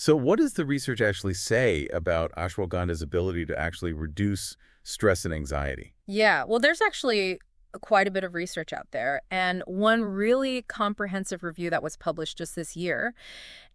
So what does the research actually say about ashwagandha's ability to actually reduce stress and anxiety? Yeah, well, there's actually quite a bit of research out there, and one really comprehensive review that was published just this year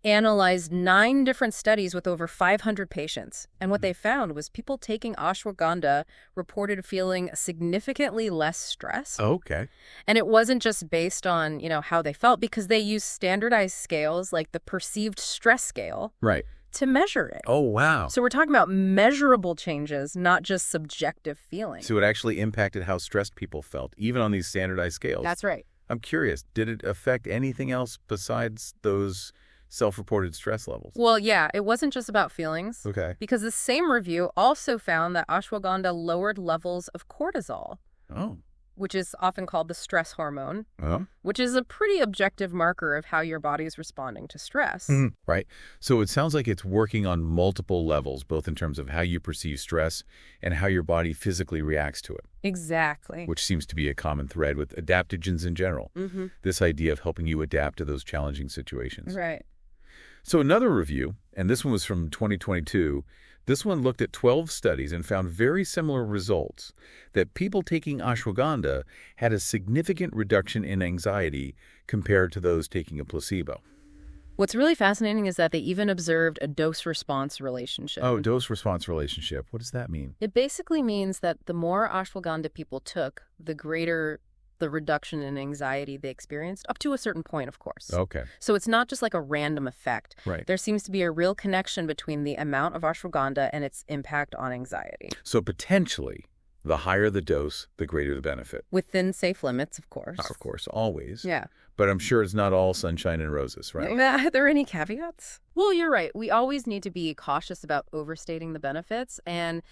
analyzed 9 different studies with over 500 patients. And what Mhm. they found was people taking ashwagandha reported feeling significantly less stress. Okay. And it wasn't just based on, how they felt, because they used standardized scales like the perceived stress scale Right. to measure it. Oh, wow. So we're talking about measurable changes, not just subjective feelings. So it actually impacted how stressed people felt, even on these standardized scales. That's right. I'm curious, did it affect anything else besides those self-reported stress levels? Well, yeah, it wasn't just about feelings, Okay. because the same review also found that ashwagandha lowered levels of cortisol, Oh. which is often called the stress hormone, Oh. which is a pretty objective marker of how your body is responding to stress. Right. So it sounds like it's working on multiple levels, both in terms of how you perceive stress and how your body physically reacts to it, Exactly. which seems to be a common thread with adaptogens in general. Mm-hmm. This idea of helping you adapt to those challenging situations. Right. So another review, and this one was from 2022, this one looked at 12 studies and found very similar results, that people taking ashwagandha had a significant reduction in anxiety compared to those taking a placebo. What's really fascinating is that they even observed a dose-response relationship. Oh, dose-response relationship. What does that mean? It basically means that the more ashwagandha people took, the greater the reduction in anxiety they experienced, up to a certain point, of course. Okay. So it's not just like a random effect. Right. There seems to be a real connection between the amount of ashwagandha and its impact on anxiety. So potentially, the higher the dose, the greater the benefit. Within safe limits, of course. Of course, always. Yeah. But I'm sure it's not all sunshine and roses, right? Are there any caveats? Well, you're right. We always need to be cautious about overstating the benefits. And,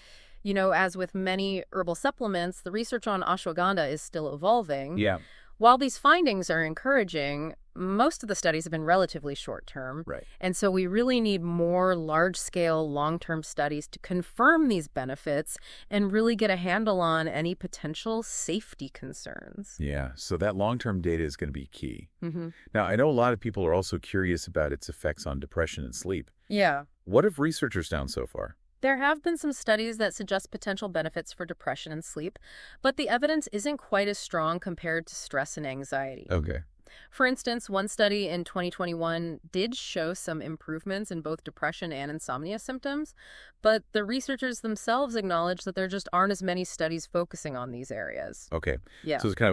as with many herbal supplements, the research on ashwagandha is still evolving. Yeah. While these findings are encouraging, most of the studies have been relatively short-term. Right. And so we really need more large-scale, long-term studies to confirm these benefits and really get a handle on any potential safety concerns. Yeah. So that long-term data is going to be key. Mm-hmm. Now, I know a lot of people are also curious about its effects on depression and sleep. Yeah. What have researchers found so far? There have been some studies that suggest potential benefits for depression and sleep, but the evidence isn't quite as strong compared to stress and anxiety. Okay. For instance, one study in 2021 did show some improvements in both depression and insomnia symptoms, but the researchers themselves acknowledge that there just aren't as many studies focusing on these areas. Okay. Yeah. So it's kind of